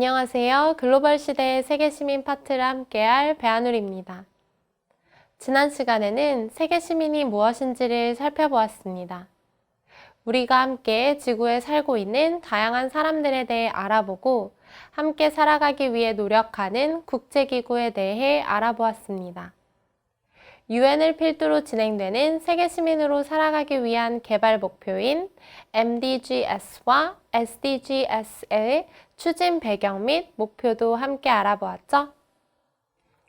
안녕하세요. 글로벌 시대의 세계 시민 파트를 함께할 배한울입니다. 지난 시간에는 세계 시민이 무엇인지를 살펴보았습니다. 우리가 함께 지구에 살고 있는 다양한 사람들에 대해 알아보고 함께 살아가기 위해 노력하는 국제기구에 대해 알아보았습니다. UN을 필두로 진행되는 세계 시민으로 살아가기 위한 개발 목표인 MDGs와 SDGs의 추진 배경 및 목표도 함께 알아보았죠.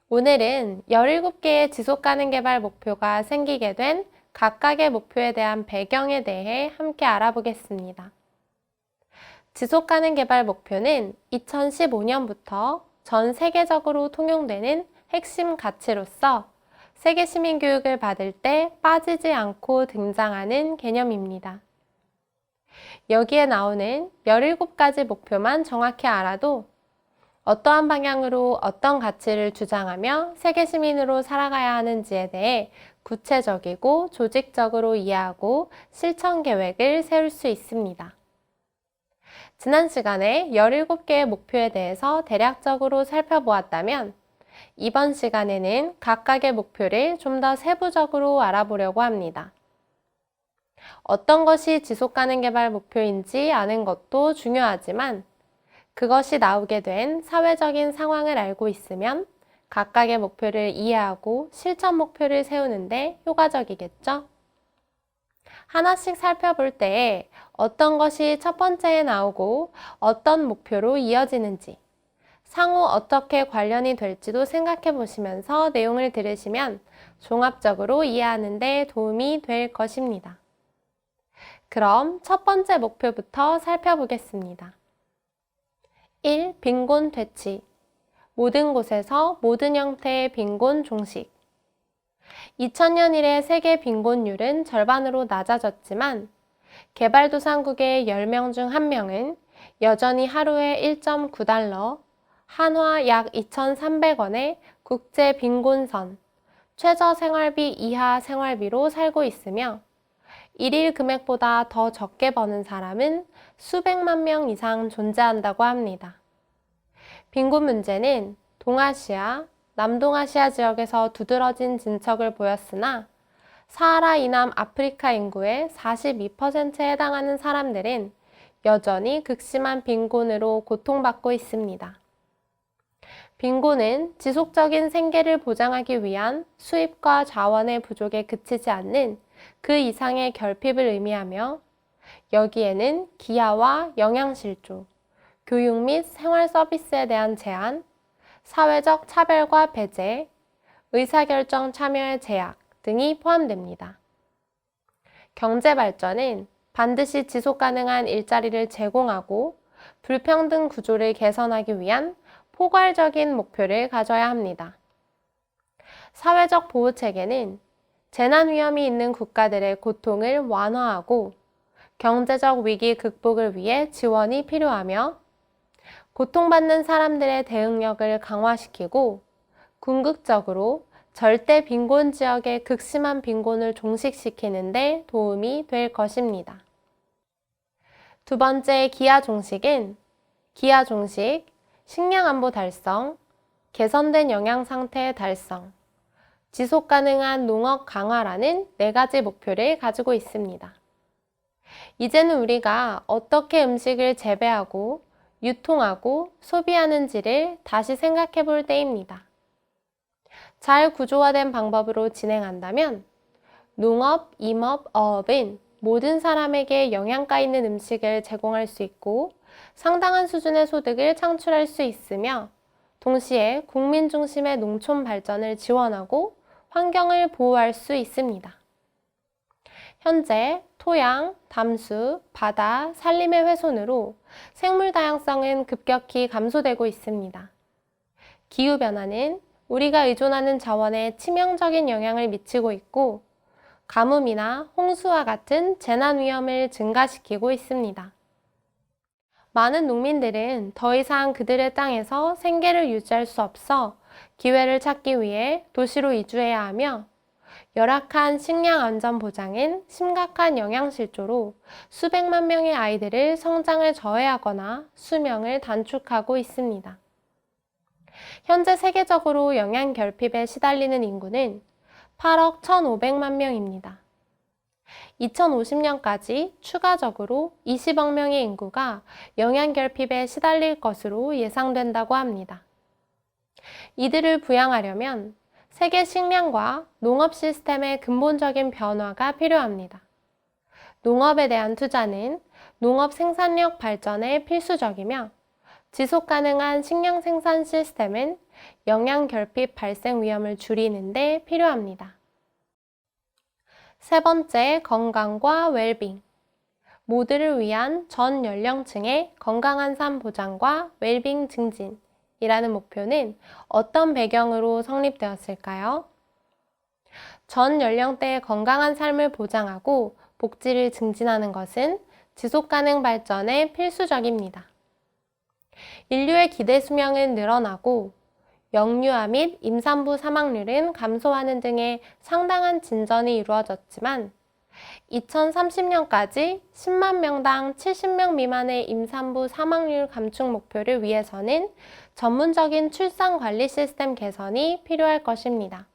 오늘은 17개의 지속가능 개발 목표가 생기게 된 각각의 목표에 대한 배경에 대해 함께 알아보겠습니다. 지속가능 개발 목표는 2015년부터 전 세계적으로 통용되는 핵심 가치로서 세계 시민 교육을 받을 때 빠지지 않고 등장하는 개념입니다. 여기에 나오는 17가지 목표만 정확히 알아도 어떠한 방향으로 어떤 가치를 주장하며 세계 시민으로 살아가야 하는지에 대해 구체적이고 조직적으로 이해하고 실천 계획을 세울 수 있습니다. 지난 시간에 17개의 목표에 대해서 대략적으로 살펴보았다면 이번 시간에는 각각의 목표를 좀 더 세부적으로 알아보려고 합니다. 어떤 것이 지속가능 개발 목표인지 아는 것도 중요하지만 그것이 나오게 된 사회적인 상황을 알고 있으면 각각의 목표를 이해하고 실천 목표를 세우는데 효과적이겠죠? 하나씩 살펴볼 때에 어떤 것이 첫 번째에 나오고 어떤 목표로 이어지는지 상호 어떻게 관련이 될지도 생각해 보시면서 내용을 들으시면 종합적으로 이해하는 데 도움이 될 것입니다. 그럼 첫 번째 목표부터 살펴보겠습니다. 1. 빈곤 퇴치. 모든 곳에서 모든 형태의 빈곤 종식. 2000년 이래 세계 빈곤율은 절반으로 낮아졌지만 개발도상국의 10명 중 1명은 여전히 하루에 1.9달러, 한화 약 2,300원의 국제 빈곤선, 최저 생활비 이하 생활비로 살고 있으며 일일 금액보다 더 적게 버는 사람은 수백만 명 이상 존재한다고 합니다. 빈곤 문제는 동아시아, 남동아시아 지역에서 두드러진 진척을 보였으나 사하라 이남 아프리카 인구의 42%에 해당하는 사람들은 여전히 극심한 빈곤으로 고통받고 있습니다. 빈곤은 지속적인 생계를 보장하기 위한 수입과 자원의 부족에 그치지 않는 그 이상의 결핍을 의미하며 여기에는 기아와 영양실조, 교육 및 생활 서비스에 대한 제한, 사회적 차별과 배제, 의사결정 참여의 제약 등이 포함됩니다. 경제 발전은 반드시 지속 가능한 일자리를 제공하고 불평등 구조를 개선하기 위한 포괄적인 목표를 가져야 합니다. 사회적 보호 체계는 재난 위험이 있는 국가들의 고통을 완화하고 경제적 위기 극복을 위해 지원이 필요하며 고통받는 사람들의 대응력을 강화시키고 궁극적으로 절대 빈곤 지역의 극심한 빈곤을 종식시키는 데 도움이 될 것입니다. 두 번째 기아 종식은 기아 종식, 식량 안보 달성, 개선된 영양 상태 달성, 지속 가능한 농업 강화라는 4가지 목표를 가지고 있습니다. 이제는 우리가 어떻게 음식을 재배하고 유통하고 소비하는지를 다시 생각해 볼 때입니다. 잘 구조화된 방법으로 진행한다면 농업, 임업, 어업은 모든 사람에게 영양가 있는 음식을 제공할 수 있고 상당한 수준의 소득을 창출할 수 있으며 동시에 국민 중심의 농촌 발전을 지원하고 환경을 보호할 수 있습니다. 현재 토양, 담수, 바다, 산림의 훼손으로 생물 다양성은 급격히 감소되고 있습니다. 기후변화는 우리가 의존하는 자원에 치명적인 영향을 미치고 있고 가뭄이나 홍수와 같은 재난 위험을 증가시키고 있습니다. 많은 농민들은 더 이상 그들의 땅에서 생계를 유지할 수 없어 기회를 찾기 위해 도시로 이주해야 하며 열악한 식량 안전 보장은 심각한 영양실조로 수백만 명의 아이들을 성장을 저해하거나 수명을 단축하고 있습니다. 현재 세계적으로 영양 결핍에 시달리는 인구는 8억 1,500만 명입니다. 2050년까지 추가적으로 20억 명의 인구가 영양 결핍에 시달릴 것으로 예상된다고 합니다. 이들을 부양하려면 세계 식량과 농업 시스템의 근본적인 변화가 필요합니다. 농업에 대한 투자는 농업 생산력 발전에 필수적이며 지속 가능한 식량 생산 시스템은 영양 결핍 발생 위험을 줄이는 데 필요합니다. 세 번째, 건강과 웰빙. 모두를 위한 전 연령층의 건강한 삶 보장과 웰빙 증진이라는 목표는 어떤 배경으로 성립되었을까요? 전 연령대의 건강한 삶을 보장하고 복지를 증진하는 것은 지속 가능 발전에 필수적입니다. 인류의 기대 수명은 늘어나고 영유아 및 임산부 사망률은 감소하는 등의 상당한 진전이 이루어졌지만 2030년까지 10만 명당 70명 미만의 임산부 사망률 감축 목표를 위해서는 전문적인 출산 관리 시스템 개선이 필요할 것입니다.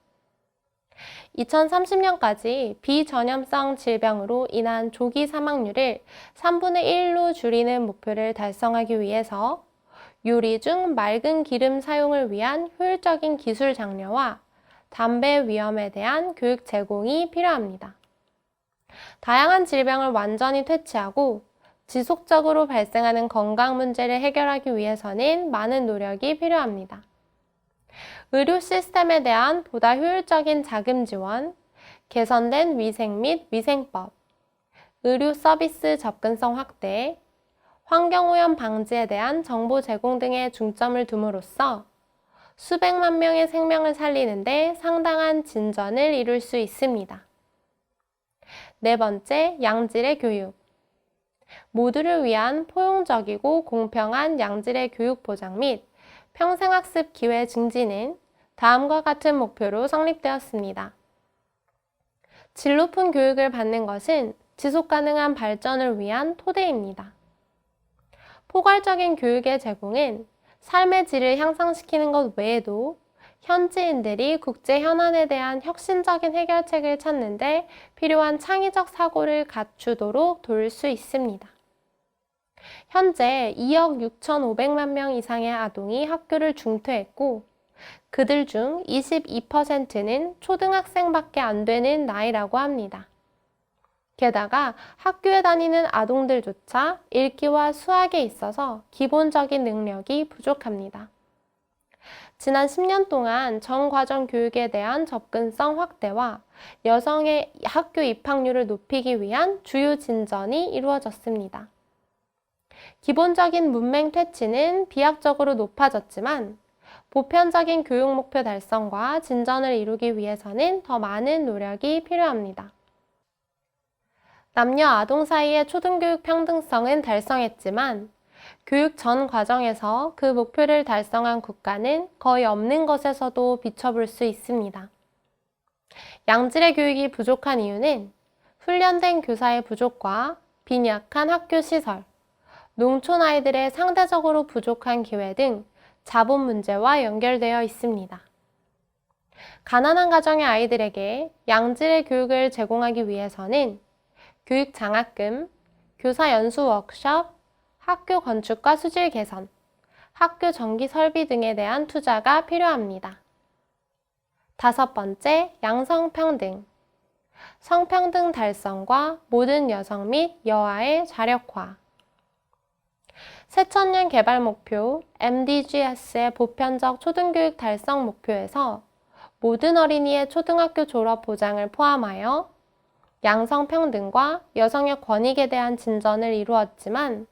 2030년까지 비전염성 질병으로 인한 조기 사망률을 3분의 1로 줄이는 목표를 달성하기 위해서 요리 중 맑은 기름 사용을 위한 효율적인 기술 장려와 담배 위험에 대한 교육 제공이 필요합니다. 다양한 질병을 완전히 퇴치하고 지속적으로 발생하는 건강 문제를 해결하기 위해서는 많은 노력이 필요합니다. 의료 시스템에 대한 보다 효율적인 자금 지원, 개선된 위생 및 위생법, 의료 서비스 접근성 확대, 환경오염 방지에 대한 정보 제공 등에 중점을 둠으로써 수백만 명의 생명을 살리는 데 상당한 진전을 이룰 수 있습니다. 네 번째, 양질의 교육. 모두를 위한 포용적이고 공평한 양질의 교육 보장 및 평생학습 기회 증진은 다음과 같은 목표로 성립되었습니다. 질 높은 교육을 받는 것은 지속 가능한 발전을 위한 토대입니다. 포괄적인 교육의 제공은 삶의 질을 향상시키는 것 외에도 현지인들이 국제 현안에 대한 혁신적인 해결책을 찾는 데 필요한 창의적 사고를 갖추도록 도울 수 있습니다. 현재 2억 6,500만 명 이상의 아동이 학교를 중퇴했고 그들 중 22%는 초등학생밖에 안 되는 나이라고 합니다. 게다가 학교에 다니는 아동들조차 읽기와 수학에 있어서 기본적인 능력이 부족합니다. 지난 10년 동안 전 과정 교육에 대한 접근성 확대와 여성의 학교 입학률을 높이기 위한 주요 진전이 이루어졌습니다. 기본적인 문맹 퇴치는 비약적으로 높아졌지만 보편적인 교육 목표 달성과 진전을 이루기 위해서는 더 많은 노력이 필요합니다. 남녀 아동 사이의 초등교육 평등성은 달성했지만 교육 전 과정에서 그 목표를 달성한 국가는 거의 없는 것에서도 비춰볼 수 있습니다. 양질의 교육이 부족한 이유는 훈련된 교사의 부족과 빈약한 학교 시설, 농촌 아이들의 상대적으로 부족한 기회 등 자본 문제와 연결되어 있습니다. 가난한 가정의 아이들에게 양질의 교육을 제공하기 위해서는 교육 장학금, 교사 연수 워크숍, 학교 건축과 수질 개선, 학교 전기 설비 등에 대한 투자가 필요합니다. 다섯 번째, 양성평등. 성평등 달성과 모든 여성 및 여아의 자력화. 새천년 개발 목표 MDGs의 보편적 초등교육 달성 목표에서 모든 어린이의 초등학교 졸업 보장을 포함하여 양성평등과 여성의 권익에 대한 진전을 이루었지만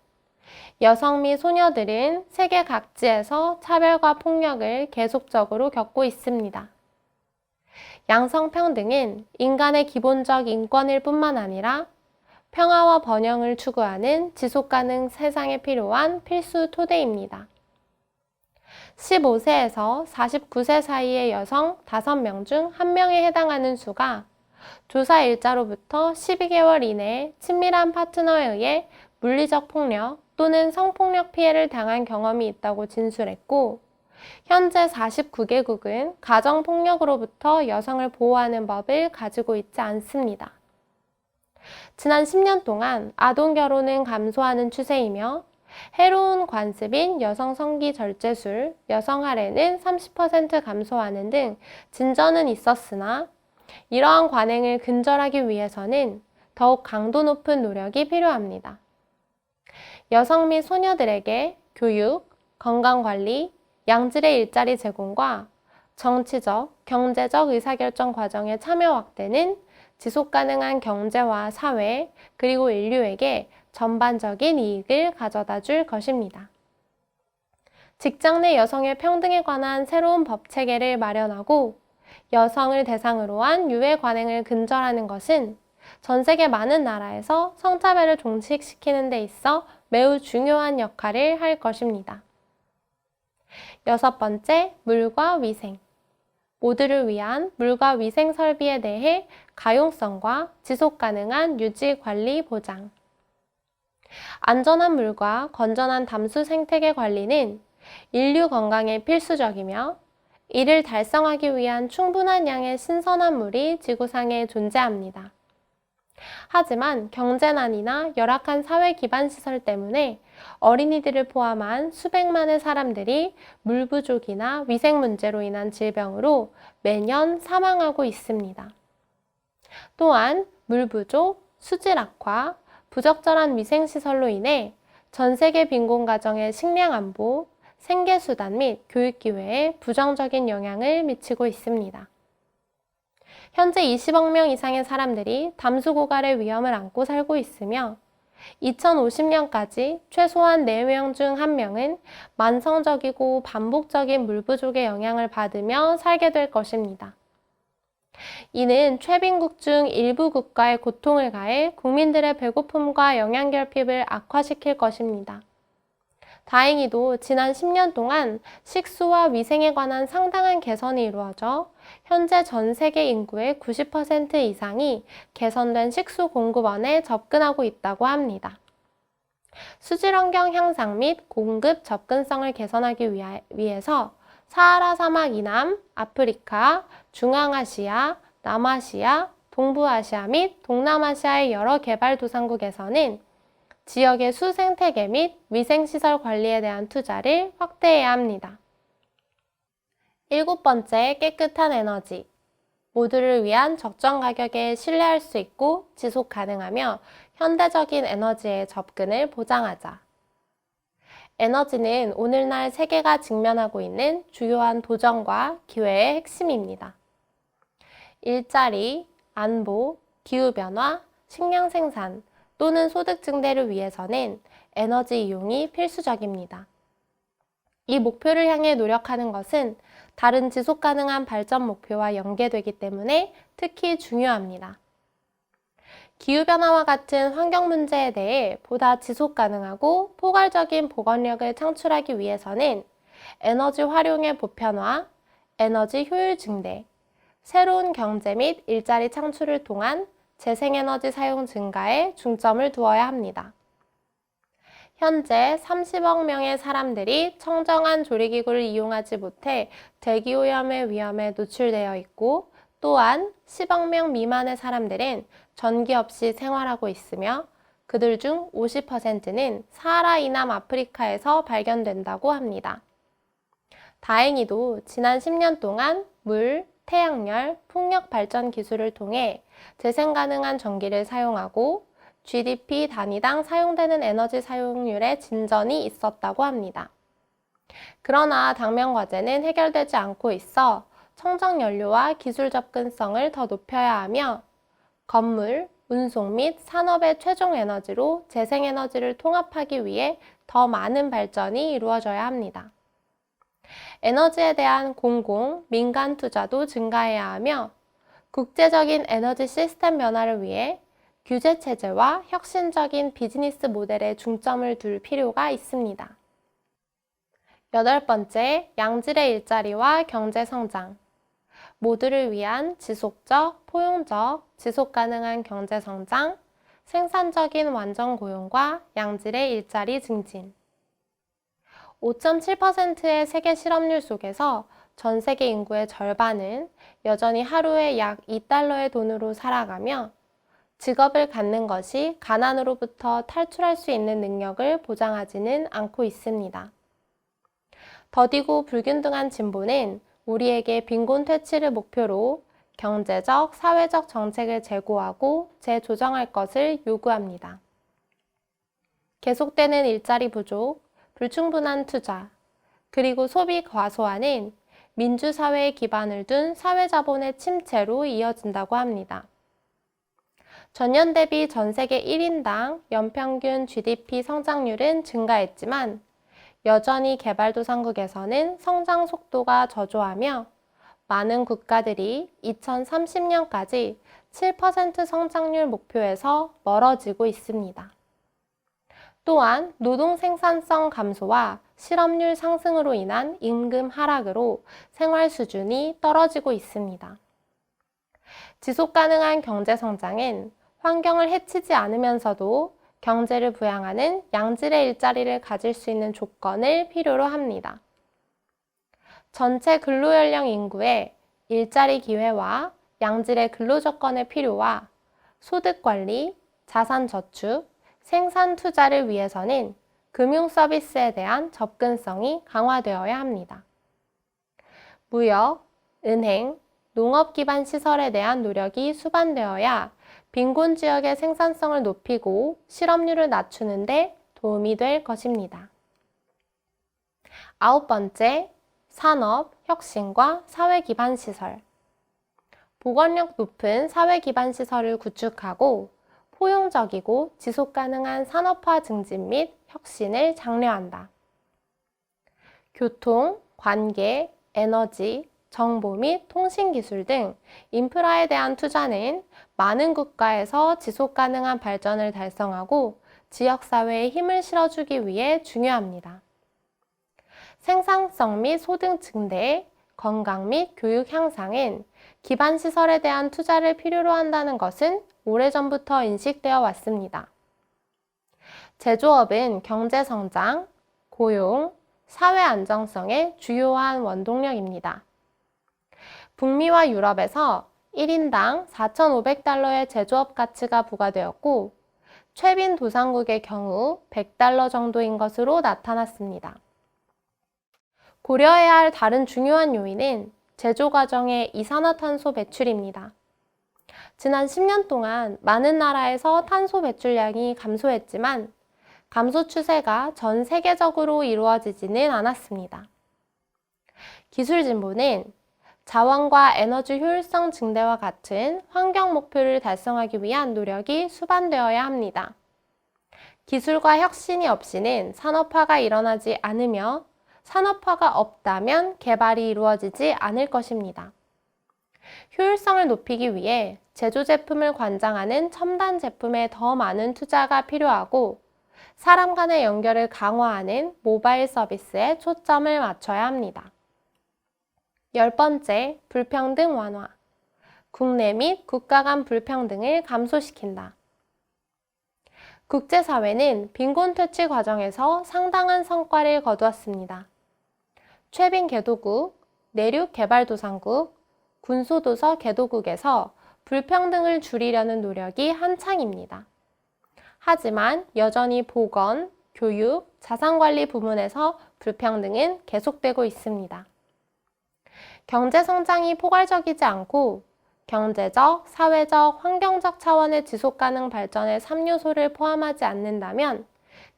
여성 및 소녀들은 세계 각지에서 차별과 폭력을 계속적으로 겪고 있습니다. 양성평등은 인간의 기본적 인권일 뿐만 아니라 평화와 번영을 추구하는 지속가능 세상에 필요한 필수 토대입니다. 15세에서 49세 사이의 여성 5명 중 1명에 해당하는 수가 조사 일자로부터 12개월 이내에 친밀한 파트너에 의해 물리적 폭력 또는 성폭력 피해를 당한 경험이 있다고 진술했고, 현재 49개국은 가정폭력으로부터 여성을 보호하는 법을 가지고 있지 않습니다. 지난 10년 동안 아동결혼은 감소하는 추세이며 해로운 관습인 여성 성기 절제술, 여성 할애는 30% 감소하는 등 진전은 있었으나 이러한 관행을 근절하기 위해서는 더욱 강도 높은 노력이 필요합니다. 여성 및 소녀들에게 교육, 건강관리, 양질의 일자리 제공과 정치적, 경제적 의사결정 과정의 참여 확대는 지속가능한 경제와 사회, 그리고 인류에게 전반적인 이익을 가져다 줄 것입니다. 직장 내 여성의 평등에 관한 새로운 법 체계를 마련하고 여성을 대상으로 한 유해 관행을 근절하는 것은 전 세계 많은 나라에서 성차별을 종식시키는 데 있어 매우 중요한 역할을 할 것입니다. 6번째, 물과 위생. 모두를 위한 물과 위생 설비에 대해 가용성과 지속 가능한 유지 관리 보장. 안전한 물과 건전한 담수 생태계 관리는 인류 건강에 필수적이며 이를 달성하기 위한 충분한 양의 신선한 물이 지구상에 존재합니다. 하지만 경제난이나 열악한 사회 기반 시설 때문에 어린이들을 포함한 수백만의 사람들이 물 부족이나 위생 문제로 인한 질병으로 매년 사망하고 있습니다. 또한 물 부족, 수질 악화, 부적절한 위생시설로 인해 전 세계 빈곤 가정의 식량 안보, 생계수단 및 교육기회에 부정적인 영향을 미치고 있습니다. 현재 20억 명 이상의 사람들이 담수 고갈의 위험을 안고 살고 있으며 2050년까지 최소한 4명 중 1명은 만성적이고 반복적인 물 부족의 영향을 받으며 살게 될 것입니다. 이는 최빈국 중 일부 국가의 고통을 가해 국민들의 배고픔과 영양결핍을 악화시킬 것입니다. 다행히도 지난 10년 동안 식수와 위생에 관한 상당한 개선이 이루어져 현재 전 세계 인구의 90% 이상이 개선된 식수 공급원에 접근하고 있다고 합니다. 수질 환경 향상 및 공급 접근성을 개선하기 위해서 사하라 사막 이남, 아프리카, 중앙아시아, 남아시아, 동부아시아 및 동남아시아의 여러 개발도상국에서는 지역의 수생태계 및 위생시설 관리에 대한 투자를 확대해야 합니다. 7번째, 깨끗한 에너지. 모두를 위한 적정 가격에 신뢰할 수 있고 지속 가능하며 현대적인 에너지의 접근을 보장하자. 에너지는 오늘날 세계가 직면하고 있는 주요한 도전과 기회의 핵심입니다. 일자리, 안보, 기후변화, 식량 생산 또는 소득 증대를 위해서는 에너지 이용이 필수적입니다. 이 목표를 향해 노력하는 것은 다른 지속 가능한 발전 목표와 연계되기 때문에 특히 중요합니다. 기후변화와 같은 환경 문제에 대해 보다 지속 가능하고 포괄적인 보건력을 창출하기 위해서는 에너지 활용의 보편화, 에너지 효율 증대, 새로운 경제 및 일자리 창출을 통한 재생에너지 사용 증가에 중점을 두어야 합니다. 현재 30억 명의 사람들이 청정한 조리기구를 이용하지 못해 대기오염의 위험에 노출되어 있고, 또한 10억 명 미만의 사람들은 전기 없이 생활하고 있으며 그들 중 50%는 사하라 이남 아프리카에서 발견된다고 합니다. 다행히도 지난 10년 동안 물, 태양열, 풍력 발전 기술을 통해 재생 가능한 전기를 사용하고 GDP 단위당 사용되는 에너지 사용률의 진전이 있었다고 합니다. 그러나 당면 과제는 해결되지 않고 있어 청정연료와 기술 접근성을 더 높여야 하며 건물, 운송 및 산업의 최종 에너지로 재생에너지를 통합하기 위해 더 많은 발전이 이루어져야 합니다. 에너지에 대한 공공, 민간 투자도 증가해야 하며 국제적인 에너지 시스템 변화를 위해 규제 체제와 혁신적인 비즈니스 모델에 중점을 둘 필요가 있습니다. 8번째, 양질의 일자리와 경제 성장. 모두를 위한 지속적, 포용적, 지속 가능한 경제 성장, 생산적인 완전 고용과 양질의 일자리 증진. 5.7%의 세계 실업률 속에서 전 세계 인구의 절반은 여전히 하루에 약 2달러의 돈으로 살아가며 직업을 갖는 것이 가난으로부터 탈출할 수 있는 능력을 보장하지는 않고 있습니다. 더디고 불균등한 진보는 우리에게 빈곤 퇴치를 목표로 경제적, 사회적 정책을 제고하고 재조정할 것을 요구합니다. 계속되는 일자리 부족, 불충분한 투자, 그리고 소비 과소화는 민주사회에 기반을 둔 사회자본의 침체로 이어진다고 합니다. 전년 대비 전 세계 1인당 연평균 GDP 성장률은 증가했지만 여전히 개발도상국에서는 성장 속도가 저조하며 많은 국가들이 2030년까지 7% 성장률 목표에서 멀어지고 있습니다. 또한 노동 생산성 감소와 실업률 상승으로 인한 임금 하락으로 생활 수준이 떨어지고 있습니다. 지속 가능한 경제 성장은 환경을 해치지 않으면서도 경제를 부양하는 양질의 일자리를 가질 수 있는 조건을 필요로 합니다. 전체 근로연령 인구의 일자리 기회와 양질의 근로 조건의 필요와 소득 관리, 자산 저축, 생산 투자를 위해서는 금융 서비스에 대한 접근성이 강화되어야 합니다. 무역, 은행, 농업 기반 시설에 대한 노력이 수반되어야 빈곤 지역의 생산성을 높이고 실업률을 낮추는 데 도움이 될 것입니다. 9번째, 산업, 혁신과 사회 기반 시설. 보건력 높은 사회 기반 시설을 구축하고 포용적이고 지속 가능한 산업화 증진 및 혁신을 장려한다. 교통, 관계, 에너지, 정보 및 통신기술 등 인프라에 대한 투자는 많은 국가에서 지속 가능한 발전을 달성하고 지역사회에 힘을 실어주기 위해 중요합니다. 생산성 및 소득 증대, 건강 및 교육 향상은 기반시설에 대한 투자를 필요로 한다는 것은 오래전부터 인식되어 왔습니다. 제조업은 경제성장, 고용, 사회 안정성의 주요한 원동력입니다. 북미와 유럽에서 1인당 4,500달러의 제조업 가치가 부과되었고 최빈 도상국의 경우 100달러 정도인 것으로 나타났습니다. 고려해야 할 다른 중요한 요인은 제조 과정의 이산화탄소 배출입니다. 지난 10년 동안 많은 나라에서 탄소 배출량이 감소했지만 감소 추세가 전 세계적으로 이루어지지는 않았습니다. 기술 진보는 자원과 에너지 효율성 증대와 같은 환경 목표를 달성하기 위한 노력이 수반되어야 합니다. 기술과 혁신이 없이는 산업화가 일어나지 않으며 산업화가 없다면 개발이 이루어지지 않을 것입니다. 효율성을 높이기 위해 제조 제품을 관장하는 첨단 제품에 더 많은 투자가 필요하고 사람 간의 연결을 강화하는 모바일 서비스에 초점을 맞춰야 합니다. 10번째, 불평등 완화. 국내 및 국가 간 불평등을 감소시킨다. 국제사회는 빈곤 퇴치 과정에서 상당한 성과를 거두었습니다. 최빈 개도국, 내륙 개발도상국, 군소도서 개도국에서 불평등을 줄이려는 노력이 한창입니다. 하지만 여전히 보건, 교육, 자산관리 부문에서 불평등은 계속되고 있습니다. 경제성장이 포괄적이지 않고 경제적, 사회적, 환경적 차원의 지속가능 발전의 3요소를 포함하지 않는다면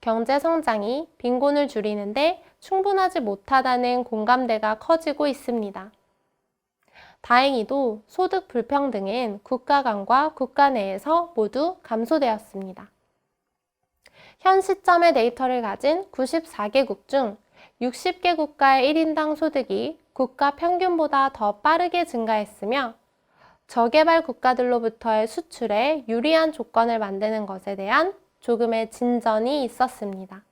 경제성장이 빈곤을 줄이는데 충분하지 못하다는 공감대가 커지고 있습니다. 다행히도 소득 불평등은 국가 간과 국가 내에서 모두 감소되었습니다. 현 시점의 데이터를 가진 94개국 중 60개 국가의 1인당 소득이 국가 평균보다 더 빠르게 증가했으며 저개발 국가들로부터의 수출에 유리한 조건을 만드는 것에 대한 조금의 진전이 있었습니다.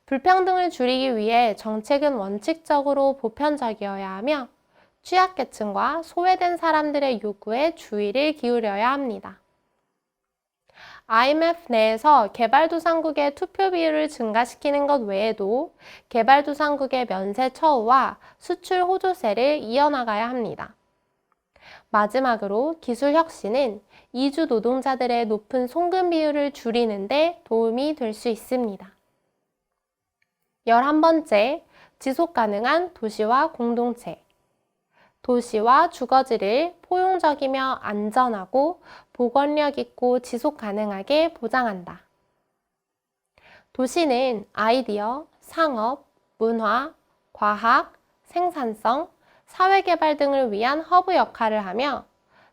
불평등을 줄이기 위해 정책은 원칙적으로 보편적이어야 하며 취약계층과 소외된 사람들의 요구에 주의를 기울여야 합니다. IMF 내에서 개발도상국의 투표 비율을 증가시키는 것 외에도 개발도상국의 면세 처우와 수출 호조세를 이어나가야 합니다. 마지막으로 기술 혁신은 이주 노동자들의 높은 송금 비율을 줄이는 데 도움이 될 수 있습니다. 11번째, 지속가능한 도시와 공동체. 도시와 주거지를 포용적이며 안전하고 보건력 있고 지속 가능하게 보장한다. 도시는 아이디어, 상업, 문화, 과학, 생산성, 사회개발 등을 위한 허브 역할을 하며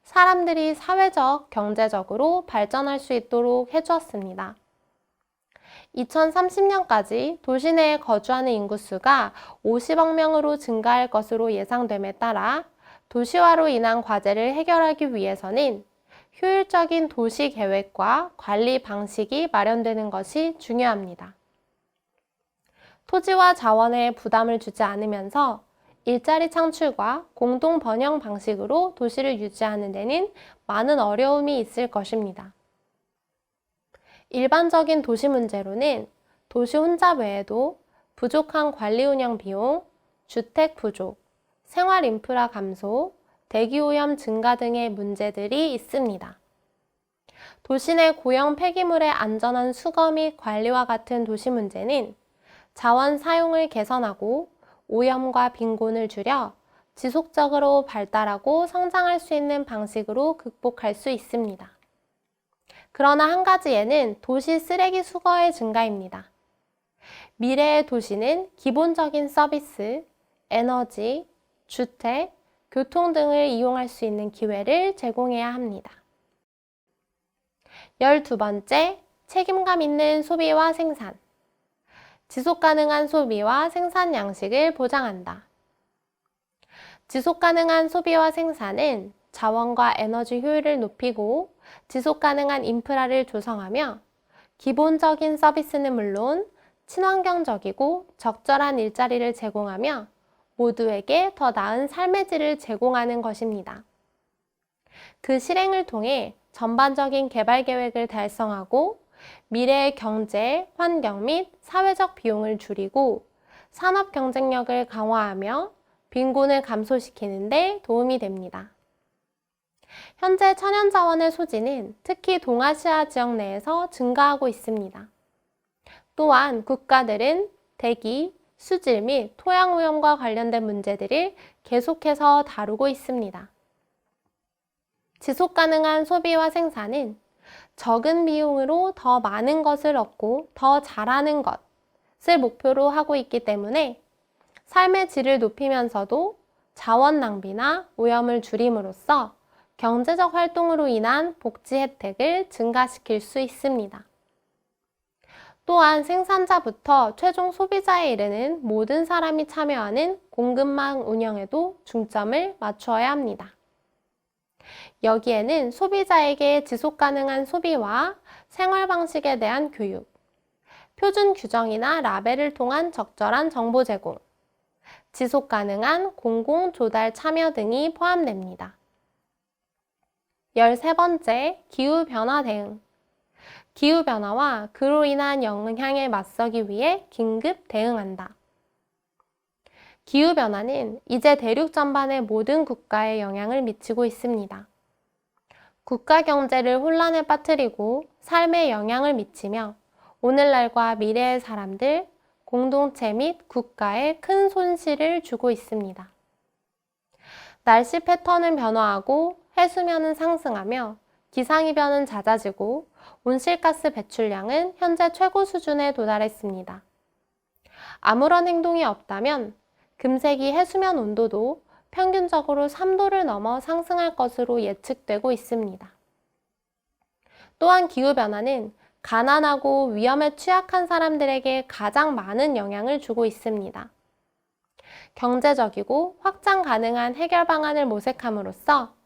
사람들이 사회적, 경제적으로 발전할 수 있도록 해주었습니다. 2030년까지 도시 내에 거주하는 인구수가 50억 명으로 증가할 것으로 예상됨에 따라 도시화로 인한 과제를 해결하기 위해서는 효율적인 도시 계획과 관리 방식이 마련되는 것이 중요합니다. 토지와 자원에 부담을 주지 않으면서 일자리 창출과 공동 번영 방식으로 도시를 유지하는 데는 많은 어려움이 있을 것입니다. 일반적인 도시 문제로는 도시 혼잡 외에도 부족한 관리 운영 비용, 주택 부족, 생활 인프라 감소, 대기 오염 증가 등의 문제들이 있습니다. 도시 내 고형 폐기물의 안전한 수거 및 관리와 같은 도시 문제는 자원 사용을 개선하고 오염과 빈곤을 줄여 지속적으로 발달하고 성장할 수 있는 방식으로 극복할 수 있습니다. 그러나 한 가지에는 도시 쓰레기 수거의 증가입니다. 미래의 도시는 기본적인 서비스, 에너지, 주택, 교통 등을 이용할 수 있는 기회를 제공해야 합니다. 12번째, 책임감 있는 소비와 생산. 지속가능한 소비와 생산 양식을 보장한다. 지속가능한 소비와 생산은 자원과 에너지 효율을 높이고 지속가능한 인프라를 조성하며 기본적인 서비스는 물론 친환경적이고 적절한 일자리를 제공하며 모두에게 더 나은 삶의 질을 제공하는 것입니다. 그 실행을 통해 전반적인 개발 계획을 달성하고 미래의 경제, 환경 및 사회적 비용을 줄이고 산업 경쟁력을 강화하며 빈곤을 감소시키는 데 도움이 됩니다. 현재 천연자원의 소진은 특히 동아시아 지역 내에서 증가하고 있습니다. 또한 국가들은 대기, 수질 및 토양 오염과 관련된 문제들을 계속해서 다루고 있습니다. 지속가능한 소비와 생산은 적은 비용으로 더 많은 것을 얻고 더 잘하는 것을 목표로 하고 있기 때문에 삶의 질을 높이면서도 자원 낭비나 오염을 줄임으로써 경제적 활동으로 인한 복지 혜택을 증가시킬 수 있습니다. 또한 생산자부터 최종 소비자에 이르는 모든 사람이 참여하는 공급망 운영에도 중점을 맞추어야 합니다. 여기에는 소비자에게 지속가능한 소비와 생활 방식에 대한 교육, 표준 규정이나 라벨을 통한 적절한 정보 제공, 지속가능한 공공 조달 참여 등이 포함됩니다. 13번째, 기후변화 대응. 기후변화와 그로 인한 영향에 맞서기 위해 긴급 대응한다. 기후변화는 이제 대륙 전반의 모든 국가에 영향을 미치고 있습니다. 국가 경제를 혼란에 빠뜨리고 삶에 영향을 미치며 오늘날과 미래의 사람들, 공동체 및 국가에 큰 손실을 주고 있습니다. 날씨 패턴은 변화하고 해수면은 상승하며 기상이변은 잦아지고 온실가스 배출량은 현재 최고 수준에 도달했습니다. 아무런 행동이 없다면 금세기 해수면 온도도 평균적으로 3도를 넘어 상승할 것으로 예측되고 있습니다. 또한 기후변화는 가난하고 위험에 취약한 사람들에게 가장 많은 영향을 주고 있습니다. 경제적이고 확장 가능한 해결 방안을 모색함으로써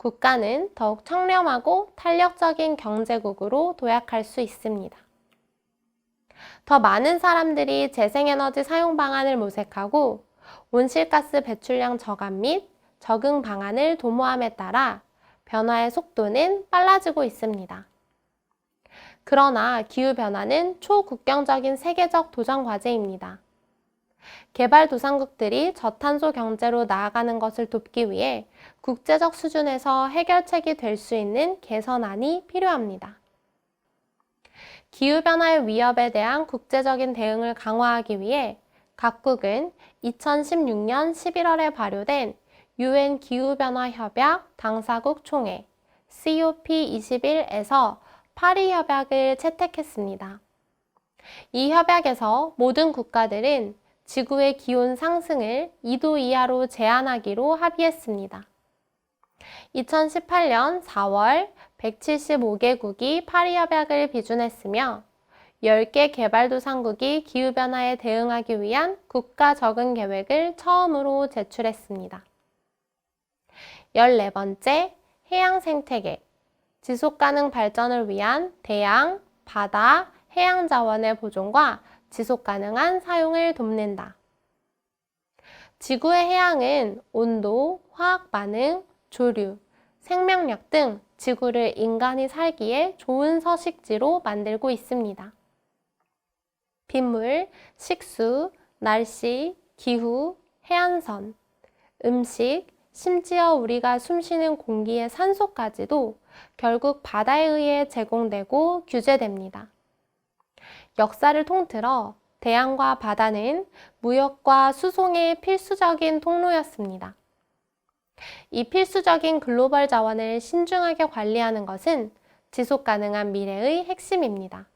국가는 더욱 청렴하고 탄력적인 경제국으로 도약할 수 있습니다. 더 많은 사람들이 재생에너지 사용 방안을 모색하고 온실가스 배출량 저감 및 적응 방안을 도모함에 따라 변화의 속도는 빨라지고 있습니다. 그러나 기후변화는 초국경적인 세계적 도전 과제입니다. 개발도상국들이 저탄소 경제로 나아가는 것을 돕기 위해 국제적 수준에서 해결책이 될 수 있는 개선안이 필요합니다. 기후변화의 위협에 대한 국제적인 대응을 강화하기 위해 각국은 2016년 11월에 발효된 UN 기후변화협약 당사국 총회 COP21에서 파리 협약을 채택했습니다. 이 협약에서 모든 국가들은 지구의 기온 상승을 2도 이하로 제한하기로 합의했습니다. 2018년 4월 175개국이 파리 협약을 비준했으며 10개 개발도상국이 기후변화에 대응하기 위한 국가 적응 계획을 처음으로 제출했습니다. 14번째, 해양 생태계. 지속가능 발전을 위한 대양, 바다, 해양 자원의 보존과 지속가능한 사용을 돕는다. 지구의 해양은 온도, 화학 반응, 조류, 생명력 등 지구를 인간이 살기에 좋은 서식지로 만들고 있습니다. 빗물, 식수, 날씨, 기후, 해안선, 음식, 심지어 우리가 숨쉬는 공기의 산소까지도 결국 바다에 의해 제공되고 규제됩니다. 역사를 통틀어 대양과 바다는 무역과 수송의 필수적인 통로였습니다. 이 필수적인 글로벌 자원을 신중하게 관리하는 것은 지속가능한 미래의 핵심입니다.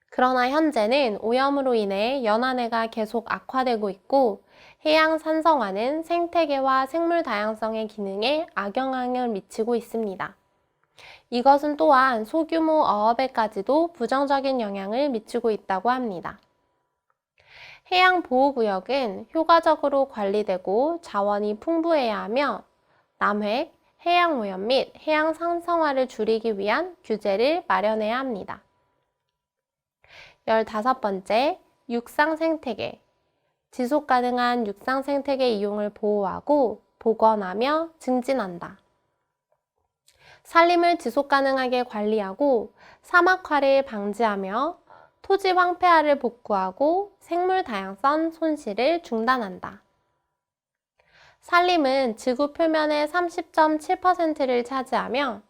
그러나 현재는 오염으로 인해 연안해가 계속 악화되고 있고 해양 산성화는 생태계와 생물 다양성의 기능에 악영향을 미치고 있습니다. 이것은 또한 소규모 어업에까지도 부정적인 영향을 미치고 있다고 합니다. 해양보호구역은 효과적으로 관리되고 자원이 풍부해야 하며 남획, 해양오염 및 해양 산성화를 줄이기 위한 규제를 마련해야 합니다. 15번째, 육상생태계. 지속가능한 육상생태계 이용을 보호하고 복원하며 증진한다. 산림을 지속가능하게 관리하고 사막화를 방지하며 토지 황폐화를 복구하고 생물 다양성 손실을 중단한다. 산림은 지구 표면의 30.7%를 차지하며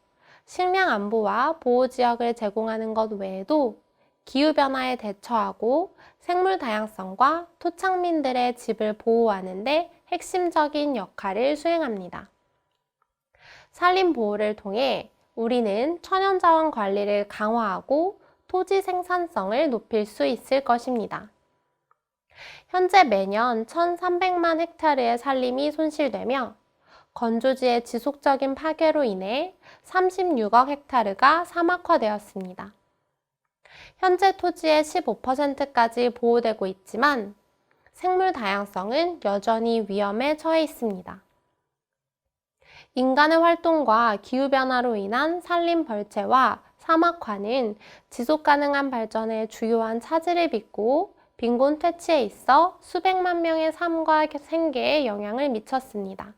식량 안보와 보호 지역을 제공하는 것 외에도 기후변화에 대처하고 생물 다양성과 토착민들의 집을 보호하는 데 핵심적인 역할을 수행합니다. 산림 보호를 통해 우리는 천연자원 관리를 강화하고 토지 생산성을 높일 수 있을 것입니다. 현재 매년 1,300만 헥타르의 산림이 손실되며 건조지의 지속적인 파괴로 인해 36억 헥타르가 사막화되었습니다. 현재 토지의 15%까지 보호되고 있지만 생물 다양성은 여전히 위험에 처해 있습니다. 인간의 활동과 기후변화로 인한 산림 벌채와 사막화는 지속가능한 발전의 주요한 차질을 빚고 빈곤 퇴치에 있어 수백만 명의 삶과 생계에 영향을 미쳤습니다.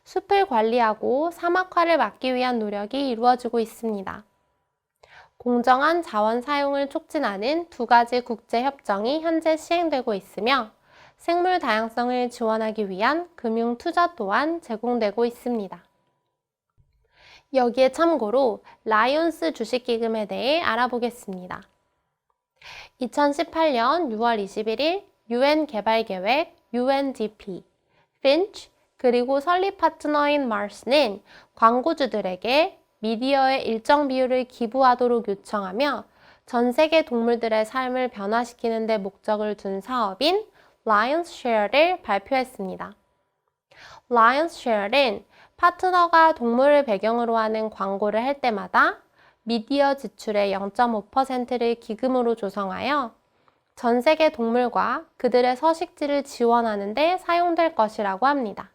숲을 관리하고 사막화를 막기 위한 노력이 이루어지고 있습니다. 공정한 자원 사용을 촉진하는 2가지 국제협정이 현재 시행되고 있으며 생물 다양성을 지원하기 위한 금융 투자 또한 제공되고 있습니다. 여기에 참고로 라이온스 주식기금에 대해 알아보겠습니다. 2018년 6월 21일 UN 개발계획 UNDP, 핀치, 그리고 설립 파트너인 마스는 광고주들에게 미디어의 일정 비율을 기부하도록 요청하며 전 세계 동물들의 삶을 변화시키는 데 목적을 둔 사업인 라이언스 쉐어를 발표했습니다. 라이언스 쉐어는 파트너가 동물을 배경으로 하는 광고를 할 때마다 미디어 지출의 0.5%를 기금으로 조성하여 전 세계 동물과 그들의 서식지를 지원하는 데 사용될 것이라고 합니다.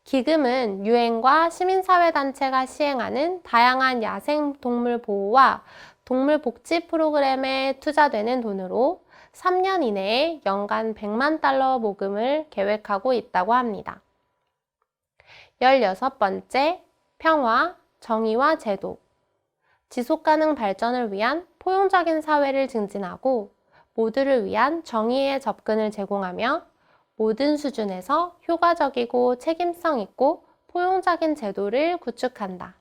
기금은 유엔과 시민사회단체가 시행하는 다양한 야생동물 보호와 동물 복지 프로그램에 투자되는 돈으로 3년 이내에 연간 100만 달러 모금을 계획하고 있다고 합니다. 16번째, 평화, 정의와 제도. 지속가능 발전을 위한 포용적인 사회를 증진하고 모두를 위한 정의의 접근을 제공하며 모든 수준에서 효과적이고 책임성 있고 포용적인 제도를 구축한다.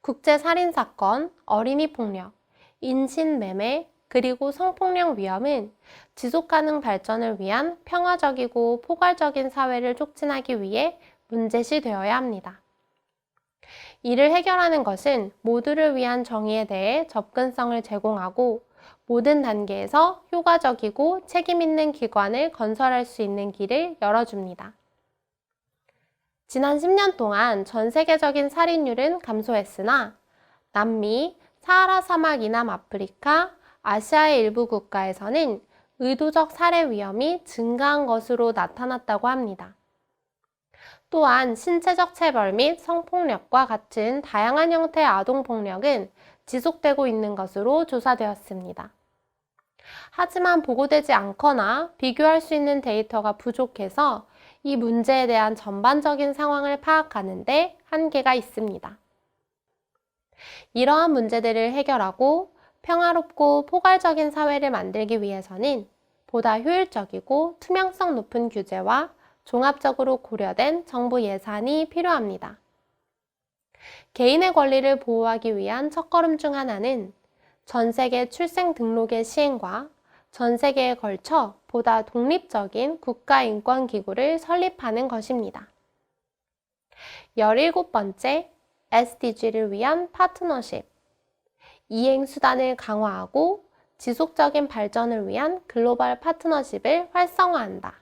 국제살인사건, 어린이 폭력, 인신매매, 그리고 성폭력 위험은 지속가능 발전을 위한 평화적이고 포괄적인 사회를 촉진하기 위해 문제시되어야 합니다. 이를 해결하는 것은 모두를 위한 정의에 대해 접근성을 제공하고 모든 단계에서 효과적이고 책임있는 기관을 건설할 수 있는 길을 열어줍니다. 지난 10년 동안 전 세계적인 살인율은 감소했으나 남미, 사하라 사막 이남 아프리카, 아시아의 일부 국가에서는 의도적 살해 위험이 증가한 것으로 나타났다고 합니다. 또한 신체적 체벌 및 성폭력과 같은 다양한 형태의 아동폭력은 지속되고 있는 것으로 조사되었습니다. 하지만 보고되지 않거나 비교할 수 있는 데이터가 부족해서 이 문제에 대한 전반적인 상황을 파악하는 데 한계가 있습니다. 이러한 문제들을 해결하고 평화롭고 포괄적인 사회를 만들기 위해서는 보다 효율적이고 투명성 높은 규제와 종합적으로 고려된 정부 예산이 필요합니다. 개인의 권리를 보호하기 위한 첫걸음 중 하나는 전 세계 출생 등록의 시행과 전 세계에 걸쳐 보다 독립적인 국가인권기구를 설립하는 것입니다. 17번째, SDG를 위한 파트너십. 이행수단을 강화하고 지속적인 발전을 위한 글로벌 파트너십을 활성화한다.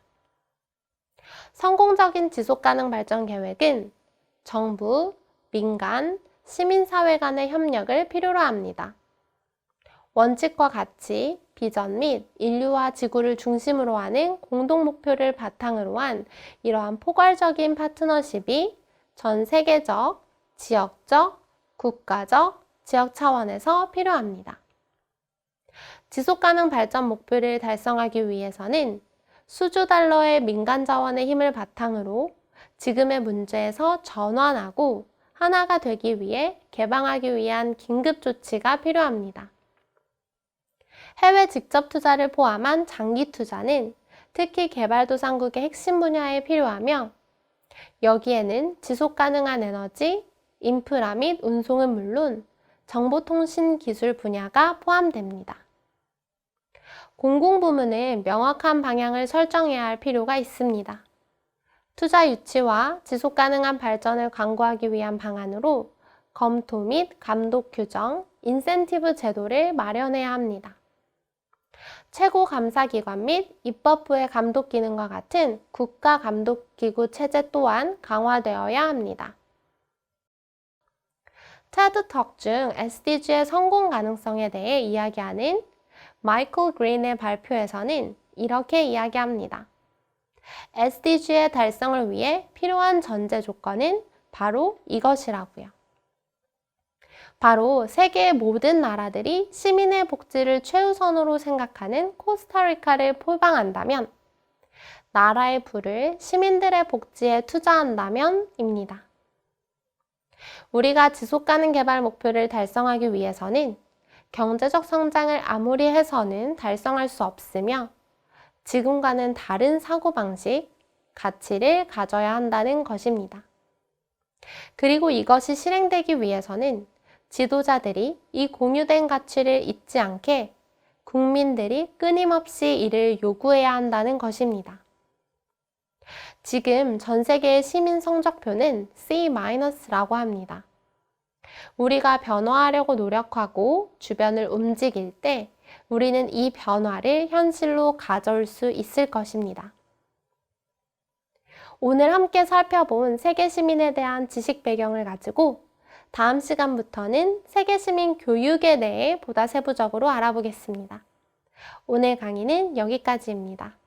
성공적인 지속가능 발전 계획은 정부, 민간, 시민사회 간의 협력을 필요로 합니다. 원칙과 가치, 비전 및 인류와 지구를 중심으로 하는 공동 목표를 바탕으로 한 이러한 포괄적인 파트너십이 전 세계적, 지역적, 국가적, 지역 차원에서 필요합니다. 지속가능 발전 목표를 달성하기 위해서는 수조 달러의 민간 자원의 힘을 바탕으로 지금의 문제에서 전환하고 하나가 되기 위해 개방하기 위한 긴급 조치가 필요합니다. 해외 직접 투자를 포함한 장기 투자는 특히 개발도상국의 핵심 분야에 필요하며 여기에는 지속가능한 에너지, 인프라 및 운송은 물론 정보통신 기술 분야가 포함됩니다. 공공부문은 명확한 방향을 설정해야 할 필요가 있습니다. 투자 유치와 지속가능한 발전을 강구하기 위한 방안으로 검토 및 감독 규정, 인센티브 제도를 마련해야 합니다. 최고감사기관 및 입법부의 감독 기능과 같은 국가감독기구 체제 또한 강화되어야 합니다. 테드톡 중 SDG의 성공 가능성에 대해 이야기하는 마이클 그린의 발표에서는 이렇게 이야기합니다. SDG의 달성을 위해 필요한 전제 조건은 바로 이것이라고요. 바로 세계의 모든 나라들이 시민의 복지를 최우선으로 생각하는 코스타리카를 포방한다면, 나라의 부를 시민들의 복지에 투자한다면입니다. 우리가 지속가능 개발 목표를 달성하기 위해서는 경제적 성장을 아무리 해서는 달성할 수 없으며 지금과는 다른 사고방식, 가치를 가져야 한다는 것입니다. 그리고 이것이 실행되기 위해서는 지도자들이 이 공유된 가치를 잊지 않게 국민들이 끊임없이 이를 요구해야 한다는 것입니다. 지금 전 세계의 시민 성적표는 C-라고 합니다. 우리가 변화하려고 노력하고 주변을 움직일 때 우리는 이 변화를 현실로 가져올 수 있을 것입니다. 오늘 함께 살펴본 세계 시민에 대한 지식 배경을 가지고 다음 시간부터는 세계 시민 교육에 대해 보다 세부적으로 알아보겠습니다. 오늘 강의는 여기까지입니다.